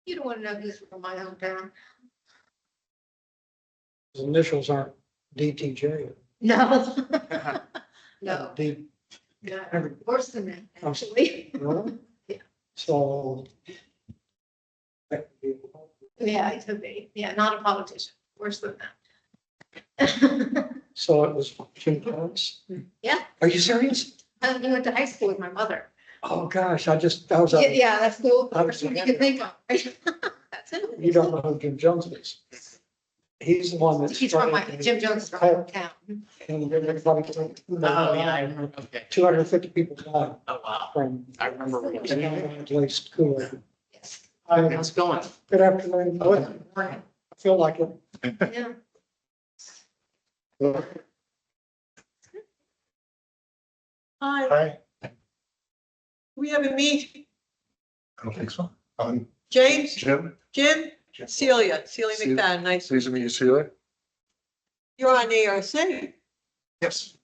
You don't want to know who's from my hometown. His initials aren't DTJ. No. No, D, no, worse than that, actually. really? Yeah. So. Yeah, it could be. Yeah, not a politician, worse than that. So it was Jim Jones? Yeah. Are you serious? I went to high school with my mother. Oh, gosh, that was, Yeah, yeah, that's the I was first one you can think of. That's it. you don't know who Jim Jones is. He's the one that's. He's from my, Jim Jones is from my hometown. And everybody, Oh, yeah, I remember, okay. 250 people died Oh, wow. from. I remember. Laced Kool-Aid. Yes. Hi, How's it going? good afternoon. I feel like it. Yeah. Hi, We have a meet. I don't think so. James, Jim? Jim, Celia McFadden, nice. Pleased to meet you, Celia. You're on ARC. Yes.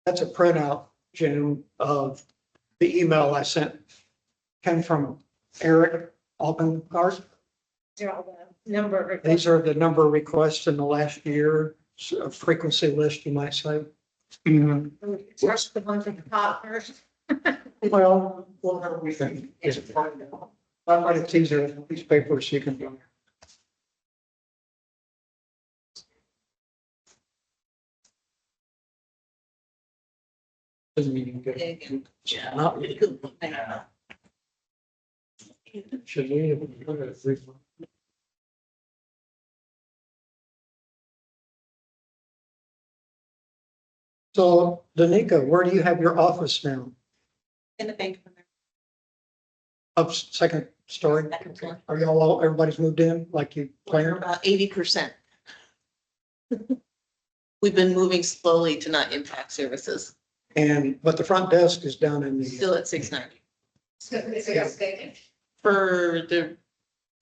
That's a printout, Jim, of the email I sent. Came from Eric Alpengard. They're all the number. These are the number of requests in the last year, a frequency list, you might say. Starts with the ones at the top first. Well, whatever we think is important. I find it's easier than these papers you can do. Doesn't mean you can get. Not really good. Should we? So, Danica, where do you have your office now? In the bank. Up second story? Second floor. Are y'all, everybody's moved in like you We're planned? about 80%. We've been moving slowly to not impact services, And, but the front desk is down in the, still at 690. So is it mistaken? For the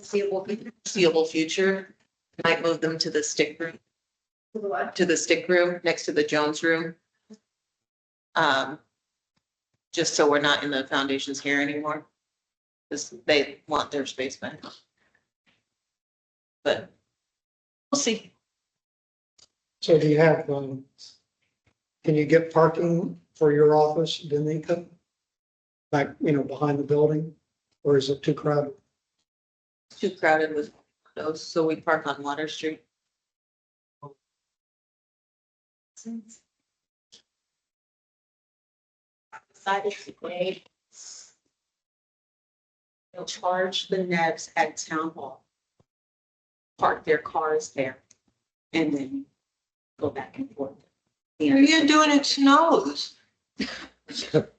Seeable. foreseeable future, might move them to the stick room, What? to the stick room next to the Jones room. Just so we're not in the foundations here anymore. Because they want their space back. But we'll see. so do you have, can you get parking for your office, Danica? Back, behind the building, or is it too crowded? Too crowded with those, so we park on Water Street. Decided today. They'll charge the Nebs at town hall. Park their cars there. And then go back and forth. What are you doing? It snows. Put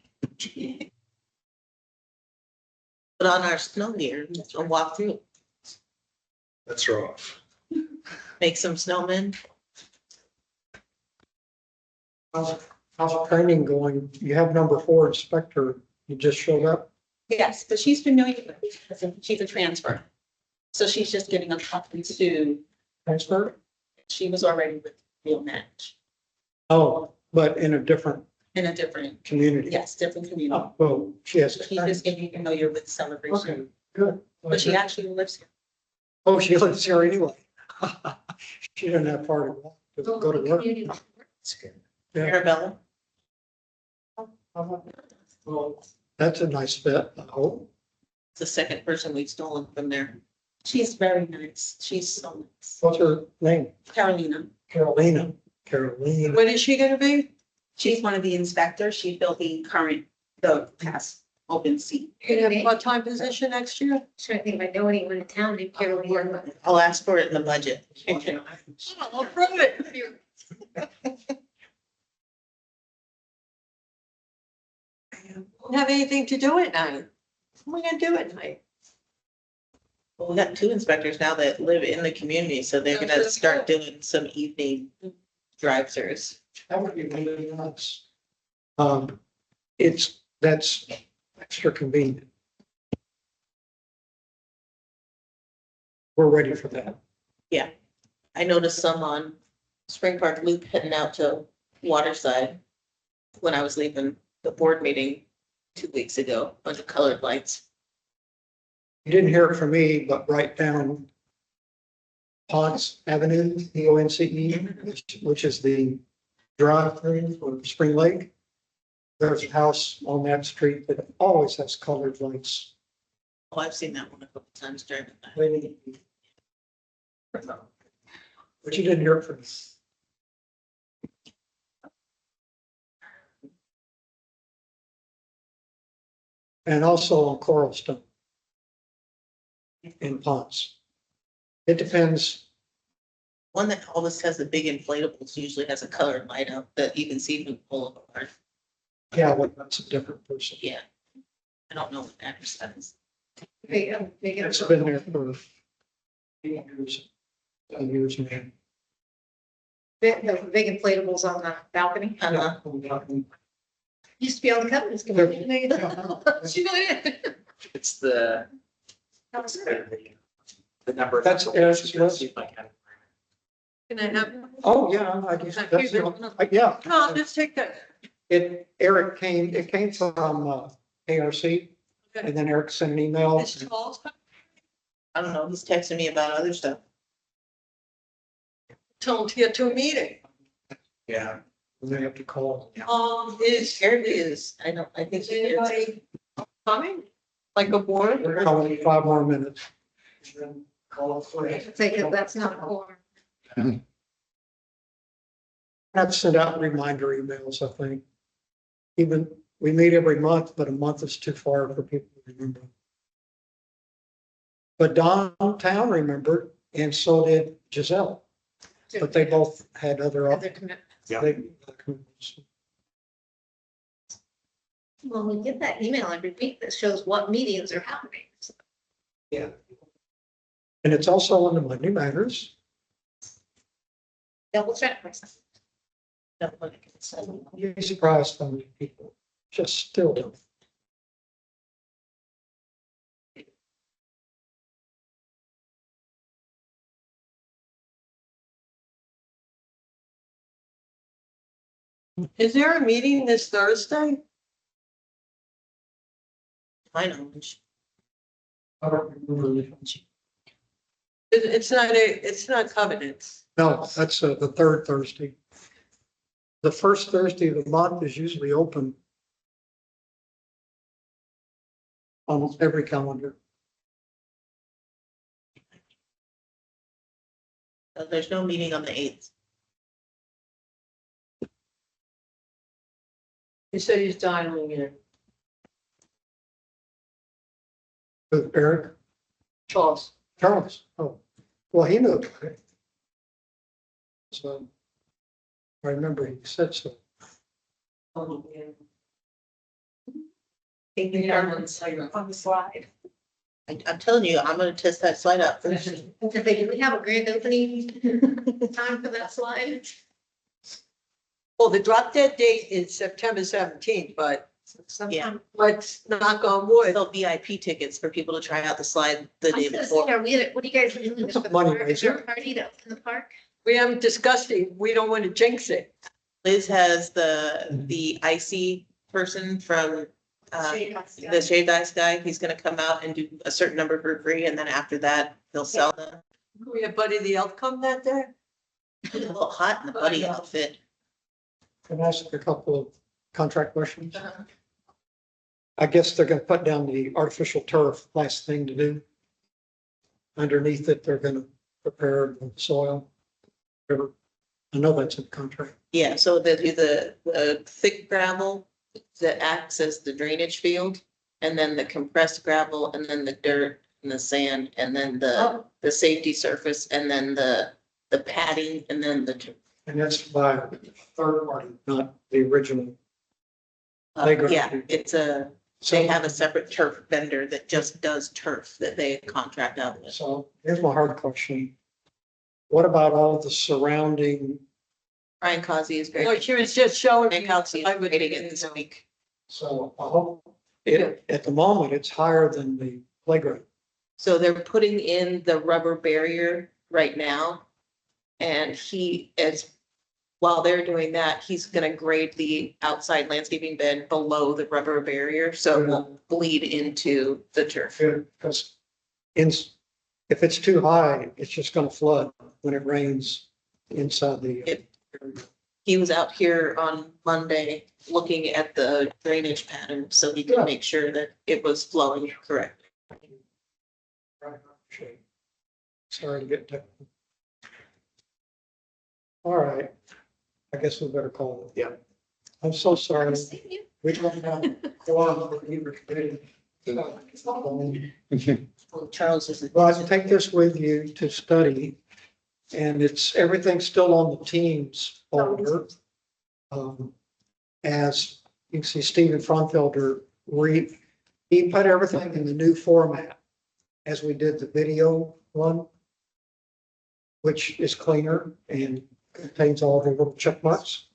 on our snow gear and walk through, That's rough. make some snowmen. How's training going? You have number 4 inspector, you just showed up. Yes, but she's familiar with it because she's a transfer. So she's just getting accustomed to, Transfer? she was already with Real Match Oh, but in a different in a different, community. yes, different community. Oh, well, she has. So she's just getting familiar with Okay, celebration, good. but she actually lives here. Oh, she lives here anyway. She doesn't have far to walk to go to work. Yeah. Arabella, Well, that's a nice fit, I hope. the second person we've stolen from there. She's very nice. She's so nice. What's her name? Carolina. Carolina. Carolina. What is she gonna be? She's one of the inspectors. She filled the past open seat. In a part-time position next year? Trying to think if I know anyone in town named Carolina. I'll ask for it in the budget. I'll prove it. Don't have anything to do at night. What are we gonna do at night? Well, we got 2 inspectors now that live in the community, so they're gonna start doing some evening drive-throughs. That would be really nice. That's extra convenient. We're ready for that. I noticed some on Spring Park Loop heading out to Waterside when I was leaving the board meeting. 2 weeks ago, bunch of colored lights. You didn't hear it from me, but right down Ponce Avenue, PONCE, which is the drive-through for Spring Lake. There's a house on that street that always has colored lights. Oh, I've seen that one a couple times driving by. But you didn't hear it from me. And also on Coralstone in Ponce. It depends. One that always has the big inflatables usually has a colored light up that you can see from the boulevard. Yeah, well, that's a different person. Yeah. I don't know what the address that is. Big, It's been there for 8 years, 10 years now. the big inflatables on the balcony. Used to be on the covenants committee. She did. It's the number. That's Eric's list. See if I can. Can I have? Oh, yeah, I guess that's, yeah. No, I'll just take that. It came from ARC, and then Eric sent an email. It's tall. I don't know, he's texting me about other stuff. Tell them to get to a meeting. Yeah. They have to call. Eric is, I think Is he is. anybody coming? Like a board? We're calling 5 more minutes. And then call for it. Take it, that's not a quorum. I've sent out reminder emails, I think. Even, we meet every month, but a month is too far for people to remember. But downtown remembered, and so did Giselle, but they both had other. Other commitments. Yeah. Well, we get that email every week that shows what meetings are happening. So Yeah. And it's also on the Monday Matters. double check myself. Don't look at it, so. You'd be surprised how many people just still don't. Is there a meeting this Thursday? My knowledge. I don't remember the difference. It's not covenants. No, that's the third Thursday. The first Thursday of the month is usually open. Almost every calendar. There's no meeting on the 8th. He said he's dialing in. With Eric, Charles. Charles, oh, well, he knew. Okay. So I remember he said so. Oh, yeah. On the slide. I'm telling you, I'm gonna test that slide out first. Did we have a grand opening time for that slide? Well, the drop dead date is September 17th, but Sometime. let's knock on wood. Sell VIP tickets for people to try out the slide the I was day gonna before. say, what are you guys doing this for the Money park? Is there a raiser. party to open the park? We haven't discussed it. We don't want to jinx it. Liz has the icy person from the shaved ice guy. He's gonna come out and do a certain number for free, and then after that, he'll sell them. We have Buddy the Elf come that day. He's a little hot in the buddy outfit. Can I ask a couple of contract questions? I guess they're gonna put down the artificial turf, last thing to do. Underneath it, they're gonna prepare the soil. Whatever. I know that's in the contract. Yeah, so they do the thick gravel that acts as the drainage field, and then the compressed gravel, and then the dirt and the sand, and then the safety surface, and then the padding, and then the. And that's by a third party, not the original. Playground. Yeah, they So, have a separate turf vendor that just does turf that they contract out with. so here's my hard question. What about all the surrounding, Brian Causey is No, great. she was just showing Brian me. Causey I is would grading it this week. so I hope, at the moment, it's higher than the playground. So they're putting in the rubber barrier right now. And he is while they're doing that, he's gonna grade the outside landscaping bed below the rubber barrier, so it won't bleed into the turf. Because if it's too high, it's just gonna flood when it rains inside the. He was out here on Monday looking at the drainage pattern, so he could make sure that it was flowing correctly. Sorry to get that. All right, I guess we better call it. Yeah. I'm so sorry. We don't have go on with the committee. Charles is. Well, take this with you to study, and everything's still on the Teams folder. As you can see, Stephen Fronfelder, he put everything in the new format as we did the video one, which is cleaner and contains all the little check marks.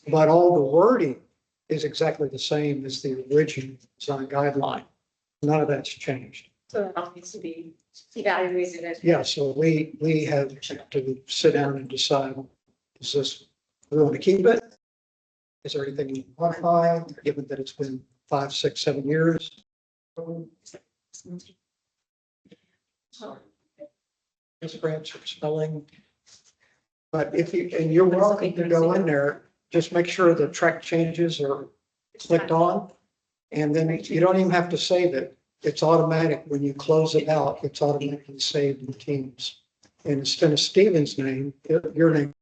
But all the wording is exactly the same as the original design guideline. None of that's changed. So it all needs to be evaluated as. Yeah, so we have to sit down and decide, is this, we want to keep it? Is there anything we want to modify, given that it's been 5, 6, 7 years? Just grants for spelling. But if you, and you're welcome to go in there, just make sure the track changes are clicked on. And then you don't even have to save it. It's automatic. When you close it out, it's automatically saved in Teams. And instead of Stephen's name, your name